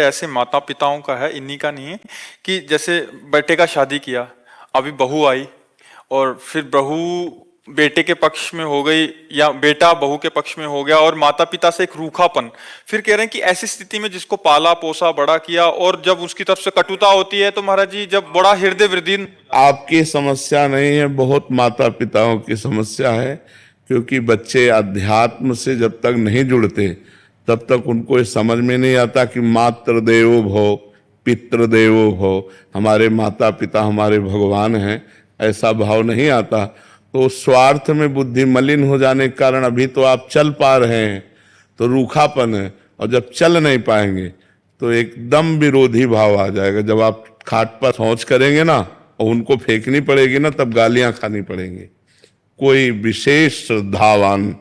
ऐसे माता पिताओं का है, इन्हीं का नहीं है कि जैसे बेटे का शादी किया, अभी बहू आई और फिर बहू बेटे के पक्ष में हो गई या बेटा बहू के पक्ष में हो गया और माता पिता से एक रूखापन। फिर कह रहे हैं कि ऐसी स्थिति में जिसको पाला पोसा बड़ा किया और जब उसकी तरफ से कटुता होती है तो महाराज जी जब बड़ा हृदय वृद्धि। आपकी समस्या नहीं है, बहुत माता पिताओं की समस्या है। क्योंकि बच्चे अध्यात्म से जब तक नहीं जुड़ते तब तक उनको ये समझ में नहीं आता कि मातृ देवो भव पितृदेवो भव, हमारे माता पिता हमारे भगवान हैं, ऐसा भाव नहीं आता। तो स्वार्थ में बुद्धि मलिन हो जाने के कारण अभी तो आप चल पा रहे हैं तो रूखापन है, और जब चल नहीं पाएंगे तो एकदम विरोधी भाव आ जाएगा। जब आप खाट पर शौच करेंगे ना और उनको फेंकनी पड़ेगी ना, तब गालियां खानी पड़ेंगी। कोई विशेष श्रद्धावान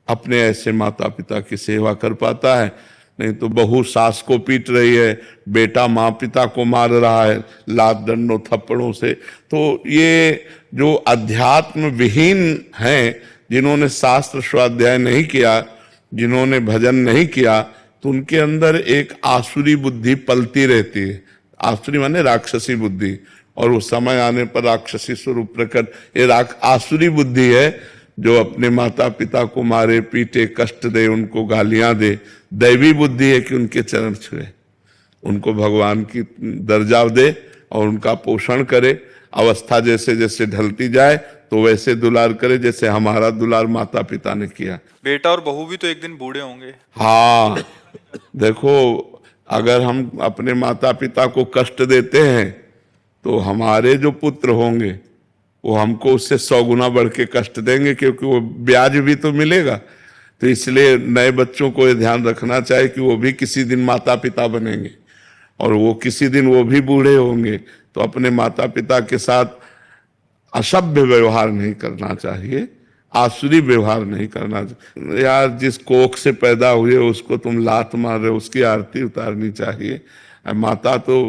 अपने ऐसे माता पिता की सेवा कर पाता है, नहीं तो बहू सास को पीट रही है, बेटा माँ पिता को मार रहा है लात डंडों थप्पड़ों से। तो ये जो अध्यात्म विहीन हैं, जिन्होंने शास्त्र स्वाध्याय नहीं किया, जिन्होंने भजन नहीं किया, तो उनके अंदर एक आसुरी बुद्धि पलती रहती है। आसुरी माने राक्षसी बुद्धि, और वो समय आने पर राक्षसी स्वरूप प्रकट। ये आसुरी बुद्धि है जो अपने माता पिता को मारे पीटे कष्ट दे, उनको गालियां दे। दैवी बुद्धि है कि उनके चरण छुए, उनको भगवान की दर्जा दे और उनका पोषण करे। अवस्था जैसे जैसे ढलती जाए तो वैसे दुलार करे जैसे हमारा दुलार माता पिता ने किया। बेटा और बहू भी तो एक दिन बूढ़े होंगे। हाँ, देखो, अगर हम अपने माता पिता को कष्ट देते हैं तो हमारे जो पुत्र होंगे वो हमको उससे 100 गुना बढ़ के कष्ट देंगे, क्योंकि वो ब्याज भी तो मिलेगा। तो इसलिए नए बच्चों को ये ध्यान रखना चाहिए कि वो भी किसी दिन माता पिता बनेंगे और वो किसी दिन वो भी बूढ़े होंगे। तो अपने माता पिता के साथ असभ्य व्यवहार नहीं करना चाहिए, आसुरी व्यवहार नहीं करना चाहिए। यार, जिस कोख से पैदा हुए उसको तुम लात मार रहे हो, उसकी आरती उतारनी चाहिए। माता तो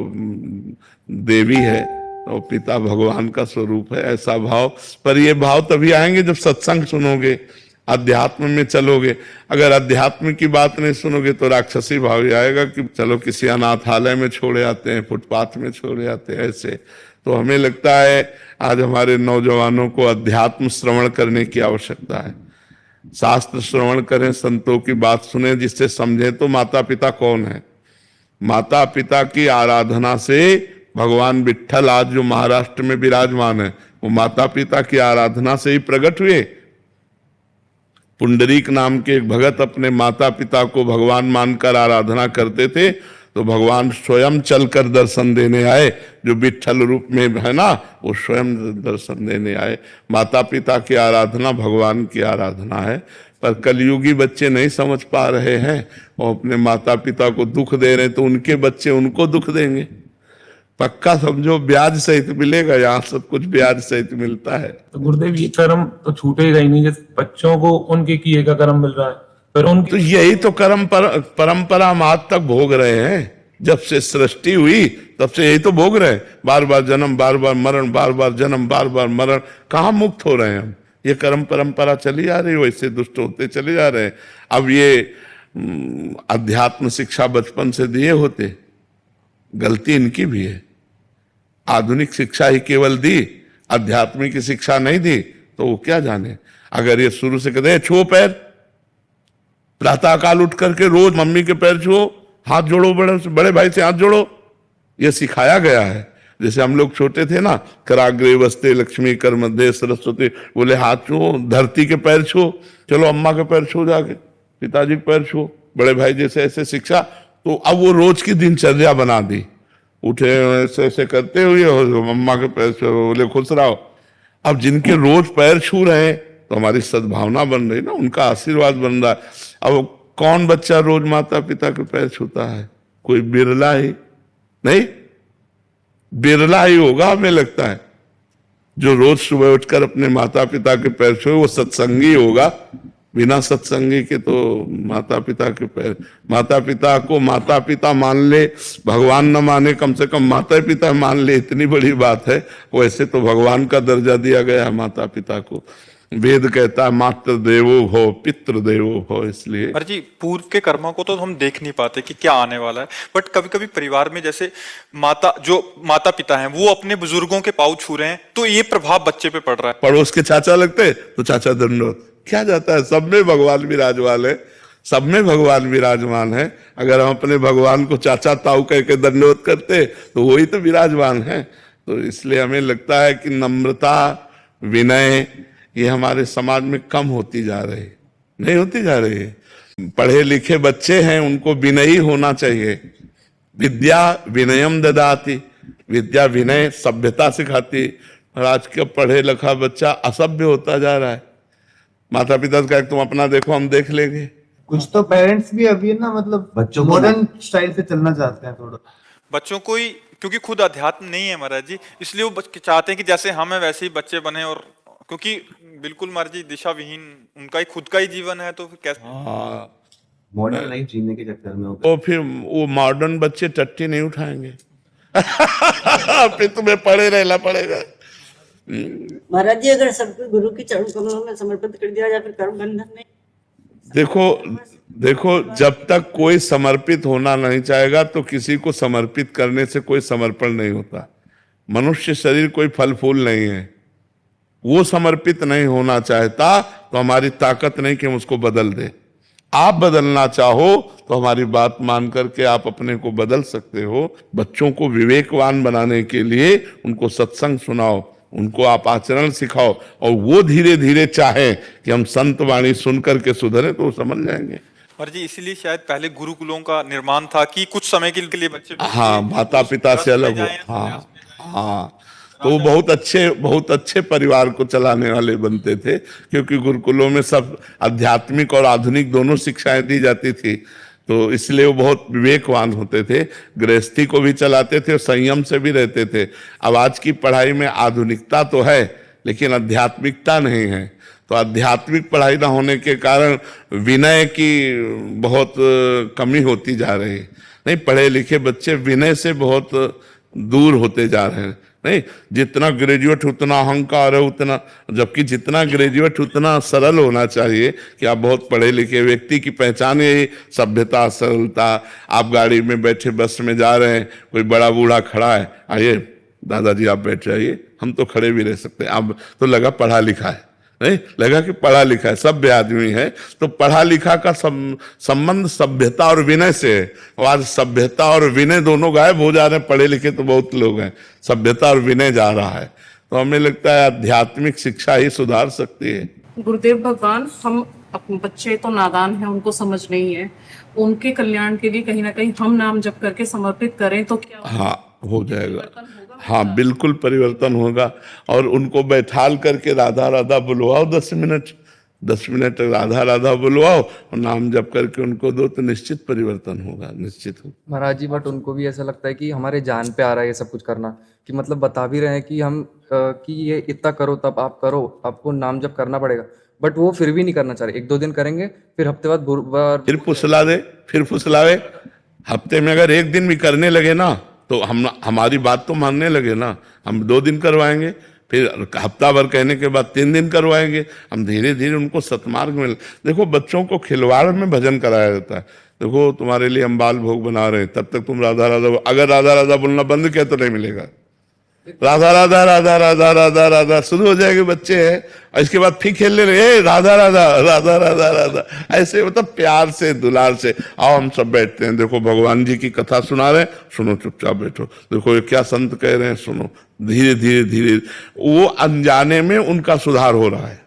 देवी है और पिता भगवान का स्वरूप है, ऐसा भाव। पर ये भाव तभी आएंगे जब सत्संग सुनोगे, अध्यात्म में चलोगे। अगर अध्यात्म की बात नहीं सुनोगे तो राक्षसी भाव ही आएगा कि चलो किसी अनाथालय में छोड़े आते हैं, फुटपाथ में छोड़े आते हैं, ऐसे। तो हमें लगता है आज हमारे नौजवानों को अध्यात्म श्रवण करने की आवश्यकता है। शास्त्र श्रवण करें, संतों की बात सुने, जिससे समझें तो माता पिता कौन है। माता पिता की आराधना से भगवान विट्ठल आज जो महाराष्ट्र में विराजमान है वो माता पिता की आराधना से ही प्रकट हुए। पुंडरीक नाम के एक भगत अपने माता पिता को भगवान मानकर आराधना करते थे, तो भगवान स्वयं चलकर दर्शन देने आए। जो विट्ठल रूप में है ना, वो स्वयं दर्शन देने आए। माता पिता की आराधना भगवान की आराधना है। पर कलयुगी बच्चे नहीं समझ पा रहे हैं और अपने माता पिता को दुख दे रहे हैं, तो उनके बच्चे उनको दुख देंगे। पक्का समझो, ब्याज सहित मिलेगा। यहाँ सब कुछ ब्याज सहित मिलता है। तो गुरुदेव, ये कर्म तो छूटेगा ही नहीं। जैसे बच्चों को उनके किए का कर्म मिल रहा है, पर उनके तो यही तो कर्म परंपरा हम आज तक भोग रहे हैं। जब से सृष्टि हुई तब से यही तो भोग रहे हैं। बार बार जन्म, बार बार मरण, बार बार जन्म, बार बार मरण। कहाँ मुक्त हो रहे हैं हम? ये कर्म परंपरा चली आ रही है, वैसे दुष्ट होते चले जा रहे हैं। अब ये अध्यात्म शिक्षा बचपन से दिए होते, गलती इनकी भी है। आधुनिक शिक्षा ही केवल दी, आध्यात्मिक शिक्षा नहीं दी, तो वो क्या जाने। अगर ये शुरू से कहते हैं छुओ पैर, प्रातःकाल उठ करके रोज मम्मी के पैर छुओ, हाथ जोड़ो, बड़े भाई से हाथ जोड़ो, ये सिखाया गया है। जैसे हम लोग छोटे थे ना, कराग्रे वस्ते लक्ष्मी कर मध्य सरस्वती, बोले हाथ छुओ, धरती के पैर छुओ, चलो अम्मा के पैर छुओ, जाके पिताजी के पैर छुओ, बड़े भाई जैसे ऐसे शिक्षा। तो अब वो रोज की दिनचर्या बना दी। उठे ऐसे ऐसे करते हुए अम्मा के पैर छुओ, बोले खुश रहो। अब जिनके रोज पैर छू रहे हैं तो हमारी सद्भावना बन रही ना, उनका आशीर्वाद बन रहा है। अब कौन बच्चा रोज माता पिता के पैर छूता है? कोई बिरला ही, नहीं बिरला ही होगा हमें लगता है जो रोज सुबह उठकर अपने माता पिता के पैर छुए। वो सत्संगी होगा, बिना सत्संगी के तो माता पिता के पैर। माता पिता को माता पिता मान ले, भगवान न माने, कम से कम माता पिता मान ले, इतनी बड़ी बात है। वैसे तो भगवान का दर्जा दिया गया है माता पिता को। वेद कहता है मातृ देवो भव पितृ देवो भव, इसलिए पर जी पूर्व के कर्मों को तो हम देख नहीं पाते कि क्या आने वाला है, बट कभी कभी परिवार में जैसे माता पिता हैं वो अपने बुजुर्गों के पाँव छू रहे हैं तो ये प्रभाव बच्चे पे पड़ रहा है। पड़ोस के चाचा लगते तो चाचा दंडोत, क्या जाता है, सब में भगवान विराजमान है, सब में भगवान विराजमान है। अगर हम अपने भगवान को चाचा ताऊ कह के दंडवत करते तो वही तो विराजमान है। तो इसलिए हमें लगता है कि नम्रता विनय ये हमारे समाज में कम होती जा रही, नहीं होती जा रही है। पढ़े लिखे बच्चे हैं, उनको विनयी होना चाहिए। विद्या विनयम ददाति, विद्या विनय सभ्यता सिखाती, और आज का पढ़े लिखा बच्चा असभ्य होता जा रहा है। माता पिता का तुम अपना देखो, हम देख लेंगे। कुछ तो पेरेंट्स भी अभी ना मतलब बच्चों को मॉडर्न स्टाइल से चलना चाहते हैं थोड़ा। बच्चों को ही, क्योंकि खुद अध्यात्म नहीं है महाराज जी, इसलिए वो चाहते हैं कि जैसे हम हैं वैसे ही बच्चे बने, और क्योंकि बिल्कुल महाराज जी दिशा विहीन उनका ही खुद का ही जीवन है, तो फिर कैसे। हाँ, मॉडर्न लाइफ जीने के चक्कर में तो फिर वो मॉडर्न बच्चे टट्टी नहीं उठाएंगे। फिर तुम्हें पढ़े रहना पड़ेगा। महाराज जी अगर सबको गुरु की चरण कमलों में समर्पित कर दिया जाए फिर कर्म बंधन नहीं। देखो जब तक कोई समर्पित होना नहीं चाहेगा तो किसी को समर्पित करने से कोई समर्पण नहीं होता। मनुष्य शरीर कोई फल फूल नहीं है, वो समर्पित नहीं होना चाहता तो हमारी ताकत नहीं कि हम उसको बदल दे। आप बदलना चाहो तो हमारी बात मान करके आप अपने को बदल सकते हो। बच्चों को विवेकवान बनाने के लिए उनको सत्संग सुनाओ, उनको आप आचरण सिखाओ, और वो धीरे धीरे चाहे कि हम संत वाणी सुन करके सुधरे तो वो समझ जाएंगे। और जी इसीलिए शायद पहले गुरुकुलों का निर्माण था कि कुछ समय के लिए बच्चे हाँ माता पिता से अलग हो। हाँ हाँ, तो वो बहुत अच्छे परिवार को चलाने वाले बनते थे, क्योंकि गुरुकुलों में सब आध्यात्मिक और आधुनिक दोनों शिक्षाएं दी जाती थी। तो इसलिए वो बहुत विवेकवान होते थे, गृहस्थी को भी चलाते थे और संयम से भी रहते थे। अब आज की पढ़ाई में आधुनिकता तो है लेकिन आध्यात्मिकता नहीं है, तो आध्यात्मिक पढ़ाई ना होने के कारण विनय की बहुत कमी होती जा रही है। नहीं, पढ़े लिखे बच्चे विनय से बहुत दूर होते जा रहे हैं। नहीं, जितना ग्रेजुएट उतना अहंकार है, उतना, जबकि जितना ग्रेजुएट उतना सरल होना चाहिए कि आप बहुत पढ़े लिखे व्यक्ति की पहचान यही सभ्यता सरलता। आप गाड़ी में बैठे बस में जा रहे हैं, कोई बड़ा बूढ़ा खड़ा है, आइए दादाजी आप बैठ जाइए, हम तो खड़े भी रह सकते हैं। आप तो लगा पढ़ा लिखा है, नहीं लगा कि पढ़ा लिखा है, सभ्य आदमी है। तो पढ़ा लिखा का संबंध सभ्यता और विनय से है, और आज सभ्यता और विनय दोनों गायब हो जा रहे हैं। पढ़े लिखे तो बहुत लोग हैं, सभ्यता और विनय जा रहा है। तो हमें लगता है आध्यात्मिक शिक्षा ही सुधार सकती है। गुरुदेव भगवान, हम अपने बच्चे तो नादान हैं, उनको समझ नहीं है, उनके कल्याण के लिए कहीं ना कहीं हम नाम जप करके समर्पित करें तो क्या हाँ हो जाएगा। हाँ बिल्कुल परिवर्तन होगा। और उनको बैठाल करके राधा राधा बुलवाओ 10 मिनट राधा राधा बुलवाओ और नाम जप करके उनको दो, तो निश्चित परिवर्तन होगा, निश्चित होगा। महाराज जी, बट उनको भी ऐसा लगता है कि हमारे जान पे आ रहा है ये सब कुछ करना, कि मतलब बता भी रहे हैं कि हम कि ये इतना करो तब आप करो, आपको नाम जप करना पड़ेगा, बट वो फिर भी नहीं करना चाह रहे। 1-2 दिन करेंगे, फिर हफ्ते बाद गुरुवार फिर फुसला दे, फिर फुसलावे। हफ्ते में अगर 1 दिन भी करने लगे ना तो हमारी बात तो मानने लगे ना। हम 2 दिन करवाएंगे, फिर हफ्ता भर कहने के बाद 3 दिन करवाएंगे। हम धीरे धीरे उनको सतमार्ग में। देखो बच्चों को खिलवाड़ में भजन कराया जाता है। देखो तुम्हारे लिए हम बाल भोग बना रहे हैं, तब तक तुम राधा राधा, अगर राधा राधा बोलना बंद किया तो नहीं मिलेगा। राधा राधा राधा राधा राधा राधा शुरू हो जाएंगे बच्चे हैं, और इसके बाद फिर खेलने लगे राधा राधा राधा राधा राधा, ऐसे मतलब प्यार से दुलार से। आओ हम सब बैठते हैं, देखो भगवान जी की कथा सुना रहे हैं, सुनो चुपचाप बैठो, देखो ये क्या संत कह रहे हैं सुनो। धीरे धीरे धीरे वो अनजाने में उनका सुधार हो रहा है,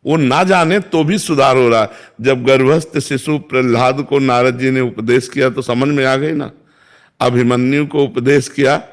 वो ना जाने तो भी सुधार हो रहा है। जब गर्भस्थ शिशु प्रहलाद को नारद जी ने उपदेश किया तो समझ में आ गई ना। अभिमन्यु को उपदेश किया